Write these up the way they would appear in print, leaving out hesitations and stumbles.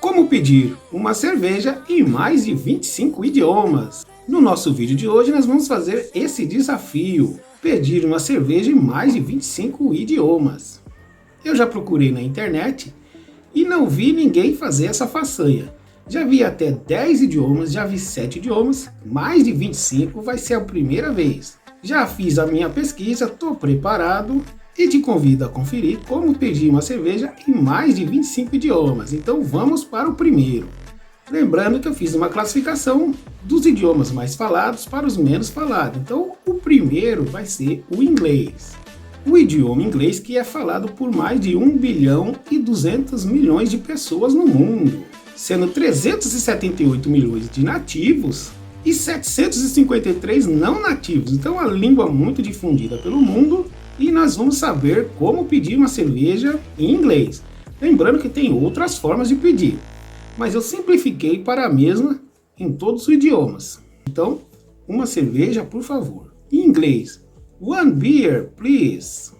Como pedir uma cerveja em mais de 25 idiomas? No nosso vídeo de hoje nós vamos fazer esse desafio, pedir uma cerveja em mais de 25 idiomas. Eu já procurei na internet e não vi ninguém fazer essa façanha. Já vi até 10 idiomas, já vi 7 idiomas, mais de 25 vai ser a primeira vez. Já fiz a minha pesquisa, estou preparado e te convido a conferir como pedir uma cerveja em mais de 25 idiomas. Então vamos para o primeiro. Lembrando que eu fiz uma classificação dos idiomas mais falados para os menos falados. Então o primeiro vai ser o inglês. O idioma inglês que é falado por mais de 1 bilhão e 200 milhões de pessoas no mundo, sendo 378 milhões de nativos e 753 não nativos. Então é uma língua muito difundida pelo mundo e nós vamos saber como pedir uma cerveja em inglês. Lembrando que tem outras formas de pedir, mas eu simplifiquei para a mesma em todos os idiomas. Então, uma cerveja, por favor. Em inglês, one beer, please.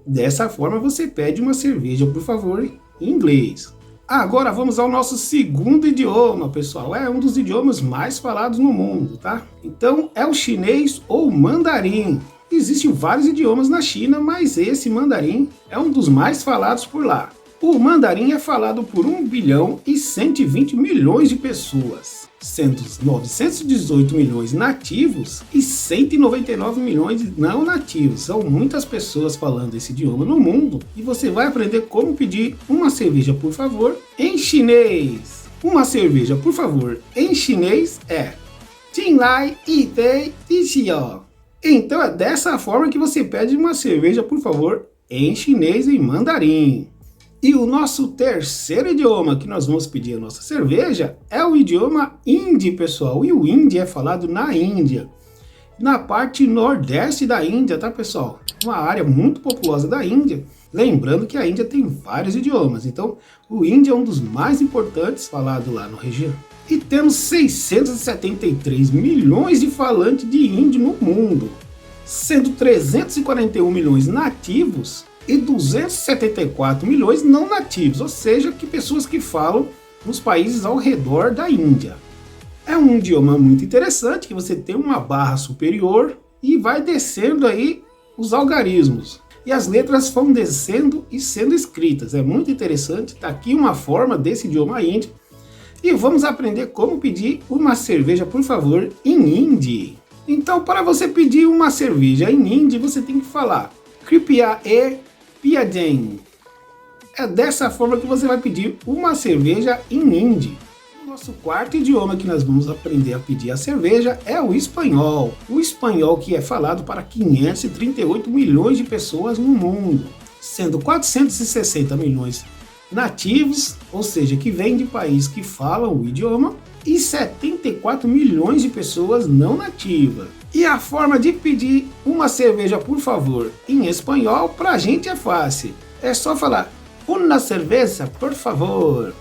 Dessa forma você pede uma cerveja, por favor, em inglês. Agora vamos ao nosso segundo idioma, pessoal. É um dos idiomas mais falados no mundo, tá? Então é o chinês ou mandarim. Existem vários idiomas na China, mas esse mandarim é um dos mais falados por lá. O mandarim é falado por 1 bilhão e 120 milhões de pessoas, sendo 918 milhões nativos e 199 milhões não nativos. São muitas pessoas falando esse idioma no mundo e você vai aprender como pedir uma cerveja, por favor, em chinês. Uma cerveja, por favor, em chinês é Jin Lai Yi Tei Ti Xiao. Então é dessa forma que você pede uma cerveja, por favor, em chinês e mandarim. E o nosso terceiro idioma que nós vamos pedir a nossa cerveja é o idioma hindi, pessoal. E o hindi é falado na Índia, na parte nordeste da Índia, tá, pessoal? Uma área muito populosa da Índia. Lembrando que a Índia tem vários idiomas, então o hindi é um dos mais importantes falado lá na região. E temos 673 milhões de falantes de hindi no mundo, sendo 341 milhões nativos e 274 milhões não nativos, ou seja, que pessoas que falam nos países ao redor da Índia. É um idioma muito interessante, que você tem uma barra superior e vai descendo aí os algarismos. E as letras vão descendo e sendo escritas. É muito interessante, está aqui uma forma desse idioma hindi. E vamos aprender como pedir uma cerveja, por favor, em hindi. Então, para você pedir uma cerveja em hindi, você tem que falar Kripya Piya Jain. É dessa forma que você vai pedir uma cerveja em hindi. O nosso quarto idioma que nós vamos aprender a pedir a cerveja é o espanhol. O espanhol que é falado para 538 milhões de pessoas no mundo, sendo 460 milhões nativos, ou seja, que vêm de países que falam o idioma, e 74 milhões de pessoas não nativas. E a forma de pedir uma cerveja, por favor, em espanhol, pra gente é fácil. É só falar, uma cerveja, por favor.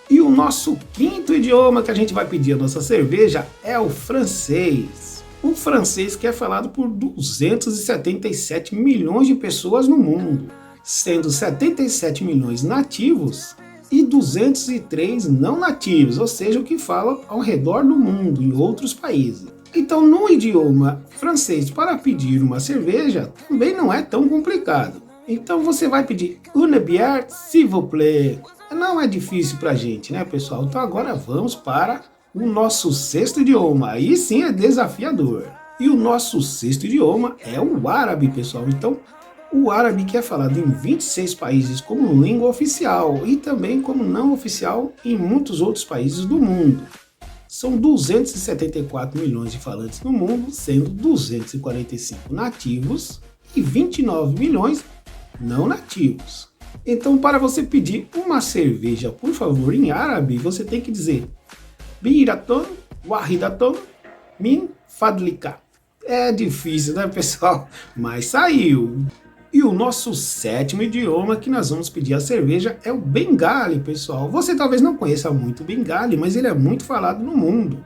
E o nosso quinto idioma que a gente vai pedir a nossa cerveja é o francês. O francês que é falado por 277 milhões de pessoas no mundo, sendo 77 milhões nativos e 203 não nativos, ou seja, o que falam ao redor do mundo, em outros países. Então, no idioma francês, para pedir uma cerveja, também não é tão complicado. Então, você vai pedir une bière, s'il vous plaît. Não é difícil pra gente, né, pessoal? Então, agora vamos para o nosso sexto idioma. Aí sim é desafiador. E o nosso sexto idioma é o árabe, pessoal. Então, o árabe que é falado em 26 países como língua oficial e também como não oficial em muitos outros países do mundo. São 274 milhões de falantes no mundo, sendo 245 nativos e 29 milhões não nativos. Então, para você pedir uma cerveja, por favor, em árabe, você tem que dizer Biraton Wahidaton Min Fadlika. É difícil, né, pessoal? Mas saiu! E o nosso sétimo idioma que nós vamos pedir a cerveja é o Bengali, pessoal. Você talvez não conheça muito o Bengali, mas ele é muito falado no mundo,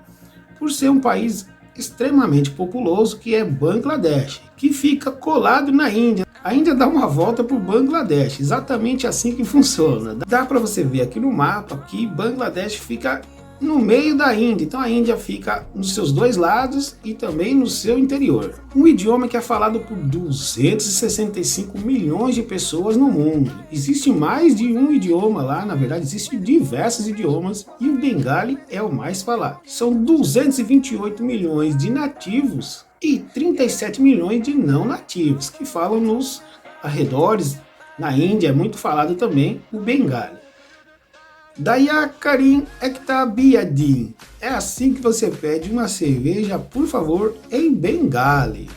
por ser um país extremamente populoso que é Bangladesh, que fica colado na Índia. A Índia dá uma volta por Bangladesh, exatamente assim que funciona. Dá para você ver aqui no mapa que Bangladesh fica no meio da Índia, então a Índia fica nos seus dois lados e também no seu interior. Um idioma que é falado por 265 milhões de pessoas no mundo. Existe mais de um idioma lá, na verdade existem diversos idiomas e o Bengali é o mais falado. São 228 milhões de nativos e 37 milhões de não nativos que falam nos arredores. Na Índia é muito falado também o Bengali. Daya Karim Ektabiadin. É assim que você pede uma cerveja, por favor, em Bengali.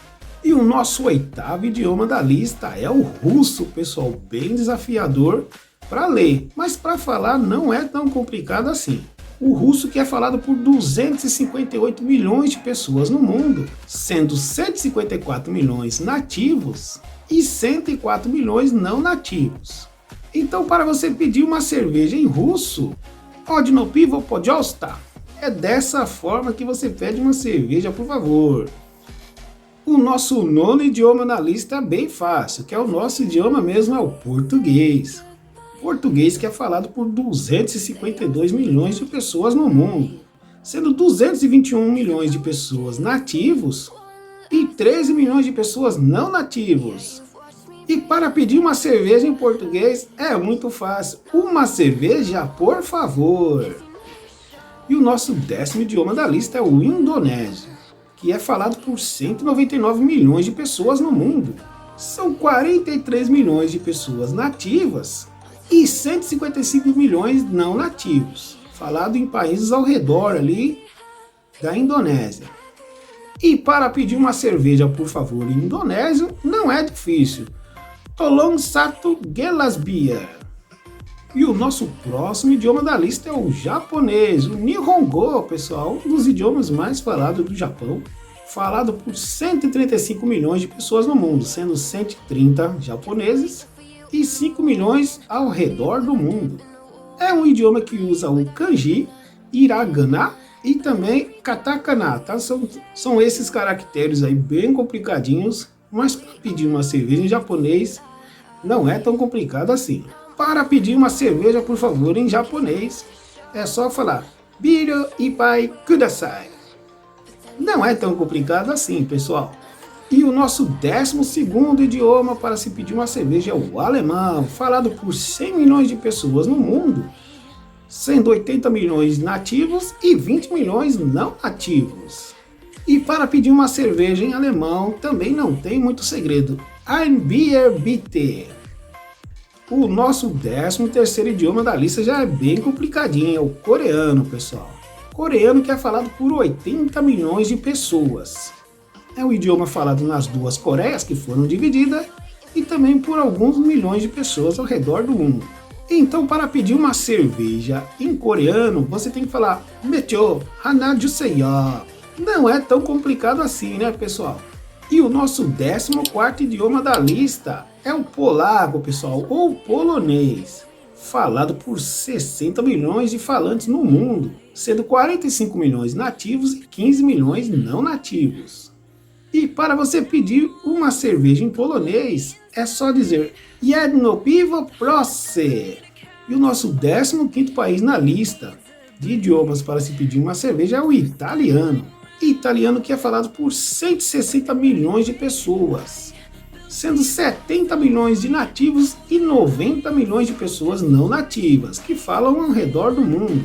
E o nosso oitavo idioma da lista é o russo, pessoal, bem desafiador para ler, mas para falar não é tão complicado assim. O russo que é falado por 258 milhões de pessoas no mundo, sendo 154 milhões nativos e 104 milhões não nativos. Então, para você pedir uma cerveja em russo, Odno Pivo Pojosta, é dessa forma que você pede uma cerveja, por favor. O nosso nono idioma na lista é bem fácil, que é o nosso idioma mesmo, é o português. Português que é falado por 252 milhões de pessoas no mundo, sendo 221 milhões de pessoas nativos e 13 milhões de pessoas não nativos. E para pedir uma cerveja em português é muito fácil. Uma cerveja, por favor. E o nosso décimo idioma da lista é o indonésio, que é falado por 199 milhões de pessoas no mundo. São 43 milhões de pessoas nativas e 155 milhões não nativos. Falado em países ao redor ali da Indonésia. E para pedir uma cerveja, por favor, em indonésio, não é difícil. Tolong Satu Gelas Beer. E o nosso próximo idioma da lista é o japonês, o Nihongo, pessoal, um dos idiomas mais falados do Japão, falado por 135 milhões de pessoas no mundo, sendo 130 japoneses e 5 milhões ao redor do mundo. É um idioma que usa o kanji, hiragana e também katakana, tá? São esses caracteres aí bem complicadinhos, mas para pedir uma cerveja em japonês não é tão complicado assim. Para pedir uma cerveja, por favor, em japonês, é só falar Biru Ipai Kudasai. Não é tão complicado assim, pessoal. E o nosso 12º idioma para se pedir uma cerveja é o alemão, falado por 100 milhões de pessoas no mundo, sendo 80 milhões nativos e 20 milhões não nativos. E para pedir uma cerveja em alemão também não tem muito segredo. Ein Bier bitte. O nosso 13º idioma da lista já é bem complicadinho, é o coreano, pessoal. Coreano que é falado por 80 milhões de pessoas. É um idioma falado nas duas Coreias que foram divididas e também por alguns milhões de pessoas ao redor do mundo. Então, para pedir uma cerveja em coreano, você tem que falar Mecho Hanajuseyo. Não é tão complicado assim, né, pessoal? E o nosso 14º idioma da lista é o polaco, pessoal, ou polonês, falado por 60 milhões de falantes no mundo, sendo 45 milhões nativos e 15 milhões não nativos. E para você pedir uma cerveja em polonês, é só dizer Jedno piwo proszę. E o nosso 15º país na lista de idiomas para se pedir uma cerveja é o italiano. Italiano que é falado por 160 milhões de pessoas, sendo 70 milhões de nativos e 90 milhões de pessoas não nativas, que falam ao redor do mundo.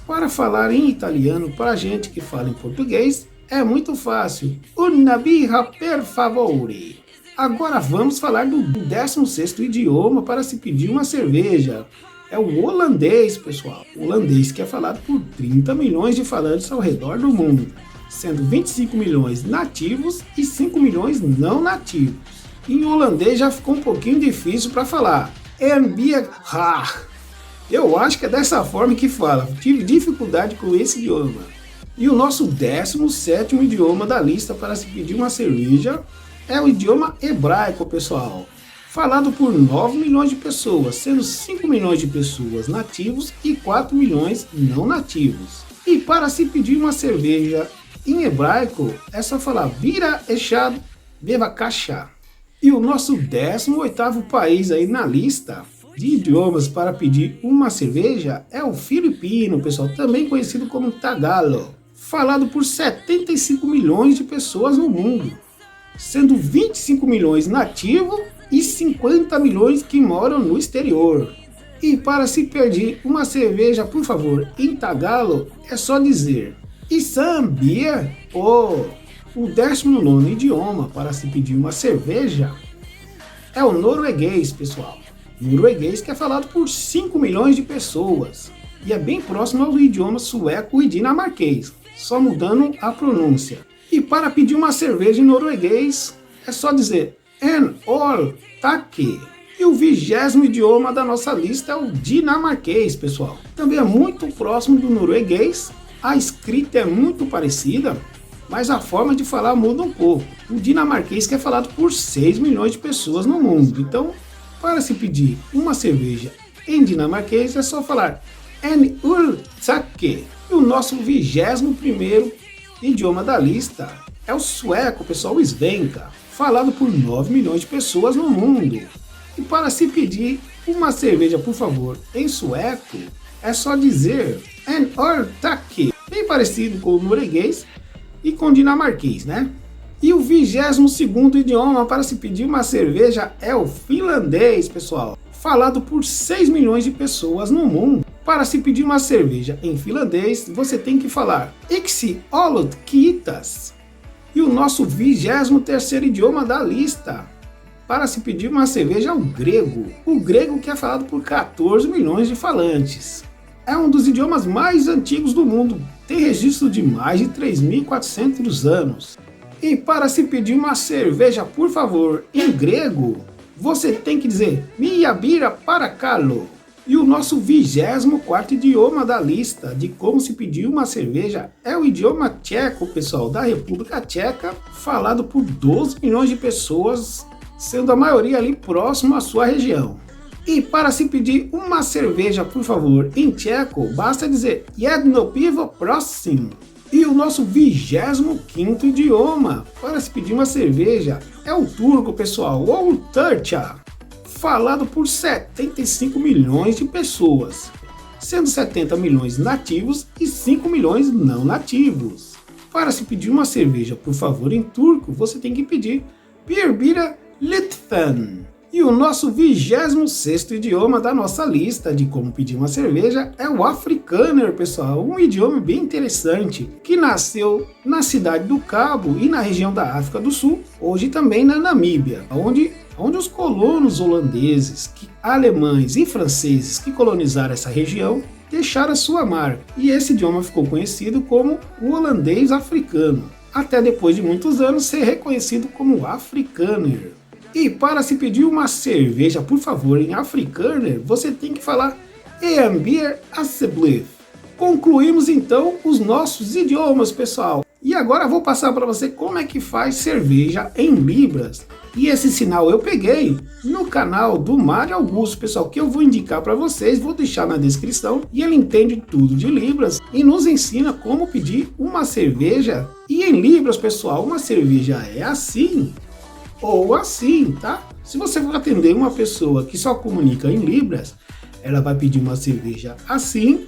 Para falar em italiano para a gente que fala em português, é muito fácil. Una birra per favore. Agora vamos falar do 16º idioma para se pedir uma cerveja. É o holandês, pessoal. O holandês que é falado por 30 milhões de falantes ao redor do mundo, sendo 25 milhões nativos e 5 milhões não nativos. Em holandês já ficou um pouquinho difícil para falar. Eu acho que é dessa forma que fala. Tive dificuldade com esse idioma. E o nosso 17º idioma da lista para se pedir uma cerveja é o idioma hebraico, pessoal. Falado por 9 milhões de pessoas, sendo 5 milhões de pessoas nativos e 4 milhões não nativos. E para se pedir uma cerveja em hebraico, é só falar Bira Echad Bevakasha. E o nosso 18º país aí na lista de idiomas para pedir uma cerveja é o filipino, pessoal, também conhecido como Tagalog, falado por 75 milhões de pessoas no mundo, sendo 25 milhões nativos e 50 milhões que moram no exterior. E para se pedir uma cerveja, por favor, em Tagalog, é só dizer Isang beer. O 19º idioma para se pedir uma cerveja é o norueguês, pessoal. Norueguês que é falado por 5 milhões de pessoas e é bem próximo ao idioma sueco e dinamarquês, só mudando a pronúncia. E para pedir uma cerveja em norueguês é só dizer En ol take. E o 20º idioma da nossa lista é o dinamarquês, pessoal. Também é muito próximo do norueguês, a escrita é muito parecida, mas a forma de falar muda um pouco. O dinamarquês que é falado por 6 milhões de pessoas no mundo. Então, para se pedir uma cerveja em dinamarquês é só falar En ol take. E o nosso 21º idioma da lista é o sueco, pessoal, o svenska, falado por 9 milhões de pessoas no mundo. E para se pedir uma cerveja, por favor, em sueco, é só dizer En ol take, bem parecido com o norueguês e com o dinamarquês, né? E o 22º idioma para se pedir uma cerveja é o finlandês, pessoal, falado por 6 milhões de pessoas no mundo. Para se pedir uma cerveja em finlandês, você tem que falar Iksi olut kiitos. E o nosso 23º idioma da lista para se pedir uma cerveja é o grego que é falado por 14 milhões de falantes. É um dos idiomas mais antigos do mundo, tem registro de mais de 3.400 anos. E para se pedir uma cerveja, por favor, em grego, você tem que dizer Mia bira parakalo. E o nosso 24º idioma da lista de como se pedir uma cerveja é o idioma tcheco, pessoal, da República Tcheca, falado por 12 milhões de pessoas, sendo a maioria ali próximo à sua região. E para se pedir uma cerveja, por favor, em tcheco, basta dizer Jedno pivo prosím. E o nosso 25º idioma para se pedir uma cerveja é o turco, pessoal, ou o Türkçe, falado por 75 milhões de pessoas, sendo 70 milhões nativos e 5 milhões não nativos. Para se pedir uma cerveja, por favor, em turco, você tem que pedir Bir bira lütfen. E o nosso 26º idioma da nossa lista de como pedir uma cerveja é o afrikaner, pessoal, um idioma bem interessante, que nasceu na cidade do Cabo e na região da África do Sul, hoje também na Namíbia, onde os colonos holandeses, alemães e franceses que colonizaram essa região deixaram a sua marca, e esse idioma ficou conhecido como o holandês africano, até depois de muitos anos ser reconhecido como afrikaner. E para se pedir uma cerveja, por favor, em afrikaner, você tem que falar En bier alsjeblieft. Concluímos então os nossos idiomas, pessoal. E agora vou passar para você como é que faz cerveja em libras. E esse sinal eu peguei no canal do Mário Augusto, pessoal, que eu vou indicar para vocês, vou deixar na descrição. E ele entende tudo de libras e nos ensina como pedir uma cerveja. E em libras, pessoal, uma cerveja é assim ou assim, tá? Se você for atender uma pessoa que só comunica em libras, ela vai pedir uma cerveja assim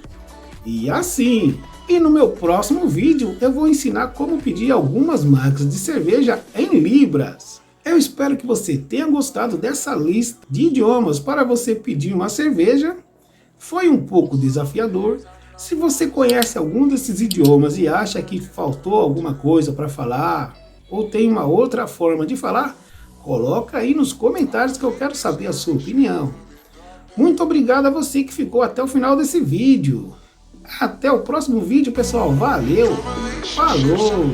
e assim. E no meu próximo vídeo eu vou ensinar como pedir algumas marcas de cerveja em libras. Eu espero que você tenha gostado dessa lista de idiomas para você pedir uma cerveja. Foi um pouco desafiador. Se você conhece algum desses idiomas e acha que faltou alguma coisa para falar, ou tem uma outra forma de falar, coloca aí nos comentários que eu quero saber a sua opinião. Muito obrigado a você que ficou até o final desse vídeo. Até o próximo vídeo, pessoal. Valeu! Falou!